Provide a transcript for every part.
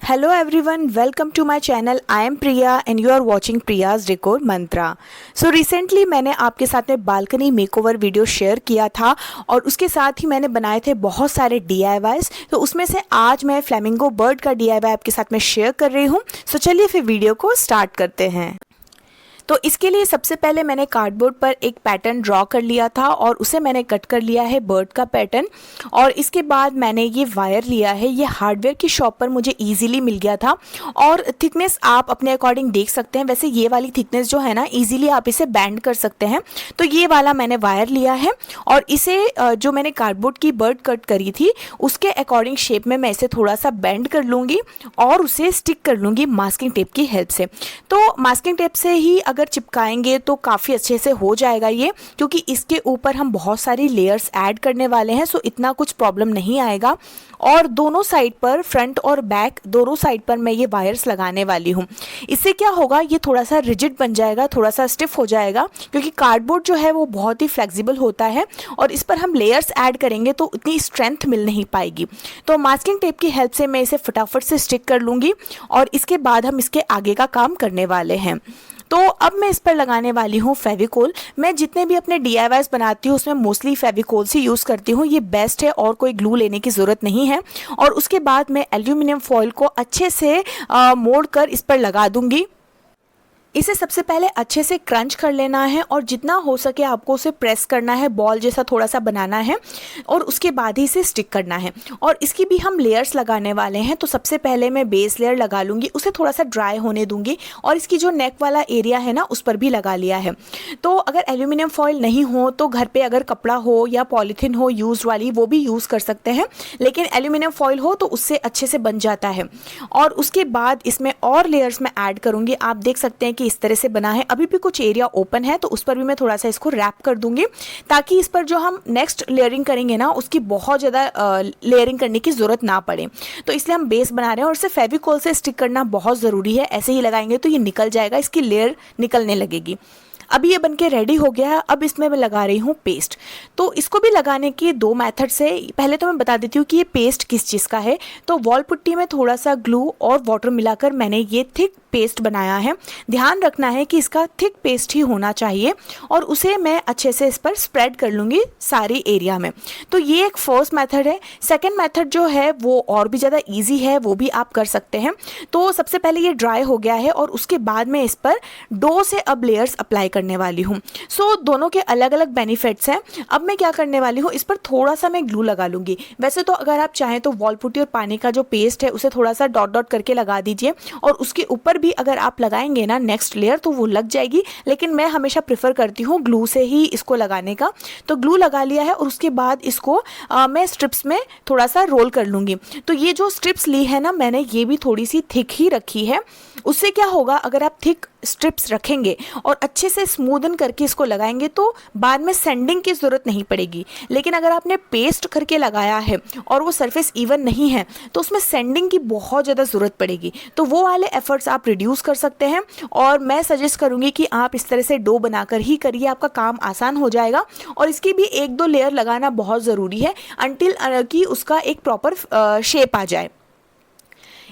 Hello everyone, welcome to my channel. I am Priya and you are watching Priya's Decor Mantra. So recently मैंने आपके साथ में balcony makeover video share किया था और उसके साथ ही मैंने बनाए थे बहुत सारे DIYs। तो उसमें से आज मैं फ्लेमिंगो बर्ड का DIY आपके साथ में शेयर कर रही हूँ। सो चलिए फिर वीडियो को स्टार्ट करते हैं। तो इसके लिए सबसे पहले मैंने कार्डबोर्ड पर एक पैटर्न ड्रॉ कर लिया था और उसे मैंने कट कर लिया है बर्ड का पैटर्न। और इसके बाद मैंने ये वायर लिया है, ये हार्डवेयर की शॉप पर मुझे इजीली मिल गया था और थिकनेस आप अपने अकॉर्डिंग देख सकते हैं। वैसे ये वाली थिकनेस जो है ना, इजीली आप इसे बैंड कर सकते हैं। तो ये वाला मैंने वायर लिया है और इसे जो मैंने कार्डबोर्ड की बर्ड कट करी थी उसके अकॉर्डिंग शेप में मैं इसे थोड़ा सा बेंड कर लूँगी और उसे स्टिक कर लूँगी मास्किंग टेप की हेल्प से। तो मास्किंग टेप से ही अगर चिपकाएंगे तो काफ़ी अच्छे से हो जाएगा ये, क्योंकि इसके ऊपर हम बहुत सारी लेयर्स ऐड करने वाले हैं। सो इतना कुछ प्रॉब्लम नहीं आएगा। और दोनों साइड पर, फ्रंट और बैक दोनों साइड पर मैं ये वायर्स लगाने वाली हूँ। इससे क्या होगा, ये थोड़ा सा रिजिड बन जाएगा, थोड़ा सा स्टिफ हो जाएगा, क्योंकि कार्डबोर्ड जो है वो बहुत ही फ्लेक्सिबल होता है और इस पर हम लेयर्स ऐड करेंगे तो उतनी स्ट्रेंथ मिल नहीं पाएगी। तो मास्किंग टेप की हेल्प से मैं इसे फटाफट से स्टिक कर लूँगी और इसके बाद हम इसके आगे का काम करने वाले हैं। तो अब मैं इस पर लगाने वाली हूँ फेविकोल। मैं जितने भी अपने DIYs बनाती हूँ उसमें मोस्टली फेविकोल से यूज़ करती हूँ, ये बेस्ट है और कोई ग्लू लेने की ज़रूरत नहीं है। और उसके बाद मैं एल्यूमिनियम फॉइल को अच्छे से मोड़ कर इस पर लगा दूँगी। इसे सबसे पहले अच्छे से क्रंच कर लेना है और जितना हो सके आपको उसे प्रेस करना है, बॉल जैसा थोड़ा सा बनाना है और उसके बाद ही इसे स्टिक करना है। और इसकी भी हम लेयर्स लगाने वाले हैं। तो सबसे पहले मैं बेस लेयर लगा लूँगी, उसे थोड़ा सा ड्राई होने दूँगी और इसकी जो नेक वाला एरिया है ना उस पर भी लगा लिया है। तो अगर एल्यूमिनियम फॉइल नहीं हो तो घर पर अगर कपड़ा हो या पॉलीथीन हो यूज़ वाली, वो भी यूज़ कर सकते हैं, लेकिन एल्यूमिनियम फॉइल हो तो उससे अच्छे से बन जाता है। और उसके बाद इसमें और लेयर्स में ऐड करूँगी। आप देख सकते हैं कि इस तरह से बना है। अभी भी कुछ एरिया ओपन है तो उस पर भी मैं थोड़ा सा इसको रैप कर दूंगी, ताकि इस पर जो हम नेक्स्ट लेयरिंग करेंगे ना उसकी बहुत ज़्यादा लेयरिंग करने की ज़रूरत ना पड़े। तो इसलिए हम बेस बना रहे हैं और इसे फेविकोल से स्टिक करना बहुत ज़रूरी है। ऐसे ही लगाएंगे तो ये निकल जाएगा, इसकी लेयर निकलने लगेगी। अभी ये बनके रेडी हो गया है। अब इसमें मैं लगा रही हूँ पेस्ट। तो इसको भी लगाने के दो मेथड से, पहले तो मैं बता देती हूँ कि ये पेस्ट किस चीज़ का है। तो वॉल पुट्टी में थोड़ा सा ग्लू और वाटर मिलाकर मैंने ये थिक पेस्ट बनाया है। ध्यान रखना है कि इसका थिक पेस्ट ही होना चाहिए और उसे मैं अच्छे से इस पर स्प्रेड कर लूँगी सारी एरिया में। तो ये एक फर्स्ट मेथड है। सेकेंड मेथड जो है वो और भी ज़्यादा ईजी है, वो भी आप कर सकते हैं। तो सबसे पहले ये ड्राई हो गया है और उसके बाद मैं इस पर 2 से अब लेयर्स अप्लाई करने वाली हूँ। सो दोनों के अलग अलग बेनिफिट्स हैं। अब मैं क्या करने वाली हूँ, इस पर थोड़ा सा मैं ग्लू लगा लूँगी। वैसे तो अगर आप चाहें तो वॉल पुट्टी और पानी का जो पेस्ट है उसे थोड़ा सा डॉट डॉट करके लगा दीजिए और उसके ऊपर भी अगर आप लगाएंगे ना नेक्स्ट लेयर तो वो लग जाएगी, लेकिन मैं हमेशा प्रेफर करती हूँ ग्लू से ही इसको लगाने का। तो ग्लू लगा लिया है और उसके बाद इसको मैं स्ट्रिप्स में थोड़ा सा रोल कर लूँगी। तो ये जो स्ट्रिप्स ली है ना मैंने, ये भी थोड़ी सी थिक ही रखी है। उससे क्या होगा, अगर आप थिक स्ट्रिप्स रखेंगे और अच्छे से स्मूदन करके इसको लगाएंगे तो बाद में सैंडिंग की ज़रूरत नहीं पड़ेगी। लेकिन अगर आपने पेस्ट करके लगाया है और वो सरफेस इवन नहीं है तो उसमें सैंडिंग की बहुत ज़्यादा ज़रूरत पड़ेगी। तो वो वाले एफर्ट्स आप रिड्यूस कर सकते हैं और मैं सजेस्ट करूँगी कि आप इस तरह से डो बनाकर ही करिए, आपका काम आसान हो जाएगा। और इसकी भी 1-2 लेयर लगाना बहुत ज़रूरी है अंटिल कि उसका एक प्रॉपर शेप आ जाए।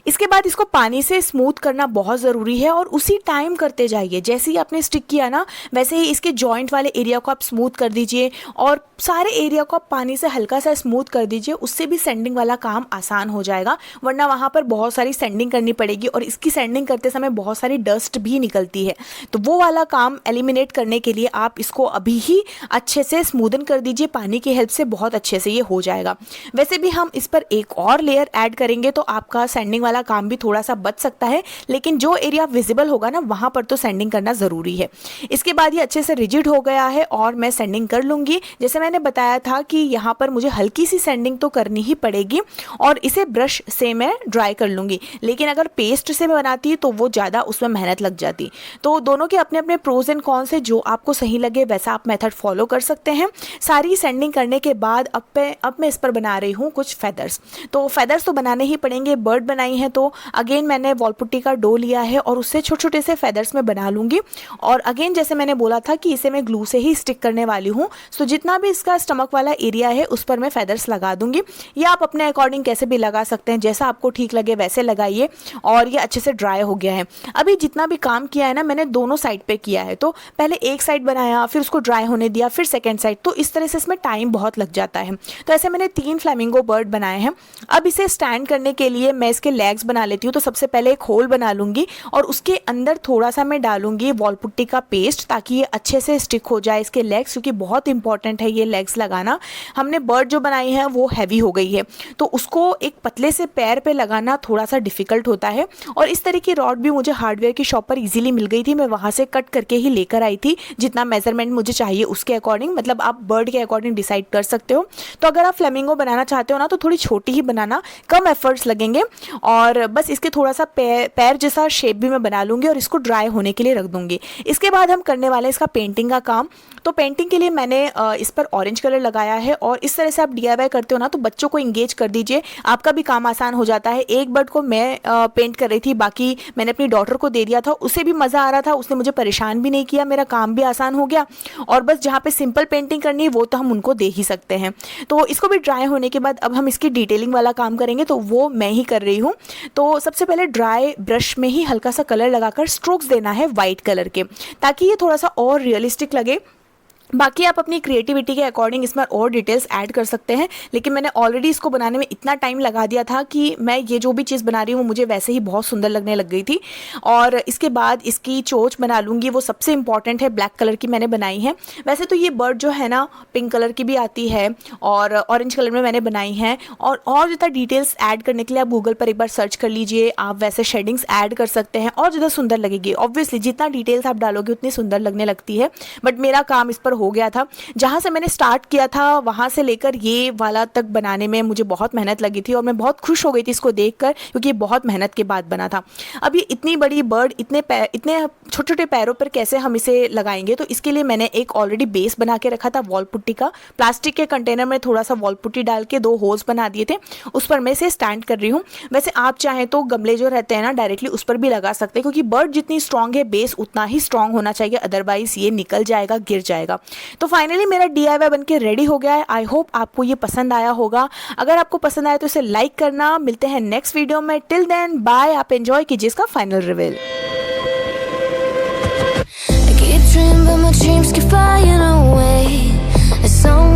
इसके बाद इसको पानी से स्मूथ करना बहुत ज़रूरी है और उसी टाइम करते जाइए। जैसे ही आपने स्टिक किया ना वैसे ही इसके जॉइंट वाले एरिया को आप स्मूथ कर दीजिए और सारे एरिया को आप पानी से हल्का सा स्मूथ कर दीजिए। उससे भी सैंडिंग वाला काम आसान हो जाएगा, वरना वहाँ पर बहुत सारी सैंडिंग करनी पड़ेगी और इसकी सैंडिंग करते समय बहुत सारी डस्ट भी निकलती है। तो वो वाला काम एलिमिनेट करने के लिए आप इसको अभी ही अच्छे से स्मूदन कर दीजिए, पानी की हेल्प से बहुत अच्छे से ये हो जाएगा। वैसे भी हम इस पर एक और लेयर ऐड करेंगे तो आपका सैंडिंग वाला काम भी थोड़ा सा बच सकता है, लेकिन जो एरिया विजिबल होगा ना वहाँ पर तो सैंडिंग करना ज़रूरी है। इसके बाद ये अच्छे से रिजिड हो गया है और मैं सैंडिंग कर लूँगी। जैसे मैंने बताया था कि यहाँ पर मुझे हल्की सी सैंडिंग तो करनी ही पड़ेगी और इसे ब्रश से मैं ड्राई कर लूँगी, लेकिन अगर पेस्ट से मैं बनाती तो वो ज़्यादा उसमें मेहनत लग जाती। तो दोनों के अपने अपने प्रोज एंड कॉन्स है, जो आपको सही लगे वैसा आप मेथड फॉलो कर सकते हैं। सारी सैंडिंग करने के बाद अब मैं इस पर बना रही हूँ कुछ फेदर्स। तो फेदर्स तो बनाने ही पड़ेंगे, बर्ड बनाई है है तो अगेन मैंने वॉल पुट्टी का डो लिया है और उससे छोटे छोटे से फेदर्स में बना लूँगी। और अगेन जैसे मैंने बोला था कि इसे मैं ग्लू से ही स्टिक करने वाली हूँ, सो जितना भी इसका स्टमक वाला एरिया है उस पर मैं फेदर्स लगा दूँगी। या आप अपने अकॉर्डिंग कैसे भी लगा सकते हैं, जैसा आपको ठीक लगे वैसे लगाइए। और ये अच्छे से ड्राई हो गया है। अभी जितना भी काम किया है ना मैंने दोनों साइड पे किया है, तो पहले एक साइड बनाया, फिर उसको ड्राई होने दिया, फिर सेकेंड साइड, तो इस तरह से इसमें टाइम बहुत लग जाता है। तो ऐसे मैंने 3 फ्लैमिंगो बर्ड बनाए हैं। अब इसे स्टैंड करने के लिए मैं इसके लेग्स बना लेती हूँ। तो सबसे पहले एक होल बना लूँगी और उसके अंदर थोड़ा सा मैं डालूंगी वॉल पुट्टी का पेस्ट, ताकि ये अच्छे से स्टिक हो जाए इसके लेग्स, क्योंकि बहुत इंपॉर्टेंट है ये लेग्स लगाना। हमने बर्ड जो बनाई है वो हैवी हो गई है, तो उसको एक पतले से पैर पे लगाना थोड़ा सा डिफिकल्ट होता है। और इस तरह की रॉड भी मुझे हार्डवेयर की शॉप पर इजीली मिल गई थी, मैं वहाँ से कट करके ही लेकर आई थी, जितना मेजरमेंट मुझे चाहिए उसके अकॉर्डिंग। मतलब आप बर्ड के अकॉर्डिंग डिसाइड कर सकते हो। तो अगर आप फ्लेमिंगो बनाना चाहते हो ना तो थोड़ी छोटी ही बनाना, कम एफर्ट्स लगेंगे। और बस इसके थोड़ा सा पैर जैसा शेप भी मैं बना लूँगी और इसको ड्राई होने के लिए रख दूँगी। इसके बाद हम करने वाले हैं इसका पेंटिंग का काम। तो पेंटिंग के लिए मैंने इस पर ऑरेंज कलर लगाया है और इस तरह से आप DIY करते हो ना तो बच्चों को इंगेज कर दीजिए, आपका भी काम आसान हो जाता है। एक बर्ड को मैं पेंट कर रही थी, बाकी मैंने अपनी डॉटर को दे दिया था, उसे भी मज़ा आ रहा था, उसने मुझे परेशान भी नहीं किया, मेरा काम भी आसान हो गया। और बस जहाँ पे सिंपल पेंटिंग करनी है वो तो हम उनको दे ही सकते हैं। तो इसको भी ड्राई होने के बाद अब हम इसकी डिटेलिंग वाला काम करेंगे, तो वो मैं ही कर रही हूँ। तो सबसे पहले ड्राई ब्रश में ही हल्का सा कलर लगाकर स्ट्रोक्स देना है वाइट कलर के, ताकि ये थोड़ा सा और रियलिस्टिक लगे। बाकी आप अपनी क्रिएटिविटी के अकॉर्डिंग इसमें और डिटेल्स ऐड कर सकते हैं, लेकिन मैंने ऑलरेडी इसको बनाने में इतना टाइम लगा दिया था कि मैं ये जो भी चीज़ बना रही हूँ वो मुझे वैसे ही बहुत सुंदर लगने लग गई थी। और इसके बाद इसकी चोंच बना लूँगी, वो सबसे इंपॉर्टेंट है, ब्लैक कलर की मैंने बनाई है। वैसे तो ये बर्ड जो है ना पिंक कलर की भी आती है और ऑरेंज कलर में मैंने बनाई है। और ज़्यादा डिटेल्स ऐड करने के लिए आप गूगल पर एक बार सर्च कर लीजिए, आप वैसे शेडिंग्स ऐड कर सकते हैं और ज़्यादा सुंदर लगेगी। ऑब्वियसली जितना डिटेल्स आप डालोगे उतनी सुंदर लगने लगती है, बट मेरा काम इस पर हो गया था। जहाँ से मैंने स्टार्ट किया था वहाँ से लेकर ये वाला तक बनाने में मुझे बहुत मेहनत लगी थी और मैं बहुत खुश हो गई थी इसको देखकर, क्योंकि ये बहुत मेहनत के बाद बना था। अब ये इतनी बड़ी बर्ड इतने छोटे छोटे पैरों पर कैसे हम इसे लगाएंगे, तो इसके लिए मैंने एक ऑलरेडी बेस बना के रखा था वॉल पुट्टी का। प्लास्टिक के कंटेनर में थोड़ा सा वॉल पुट्टी डाल के 2 होल्स बना दिए थे, उस पर मैं इसे स्टैंड कर रही हूँ। वैसे आप चाहें तो गमले जो रहते हैं ना डायरेक्टली उस पर भी लगा सकते हैं, क्योंकि बर्ड जितनी स्ट्रॉन्ग है बेस उतना ही स्ट्रॉन्ग होना चाहिए, अदरवाइज ये निकल जाएगा, गिर जाएगा। तो फाइनली मेरा DIY बनके रेडी हो गया है। आई होप आपको ये पसंद आया होगा। अगर आपको पसंद आया तो इसे लाइक करना। मिलते हैं नेक्स्ट वीडियो में। Till then bye. आप एंजॉय कीजिए इसका final reveal. I keep dreaming but my dreams keep flying away. It's so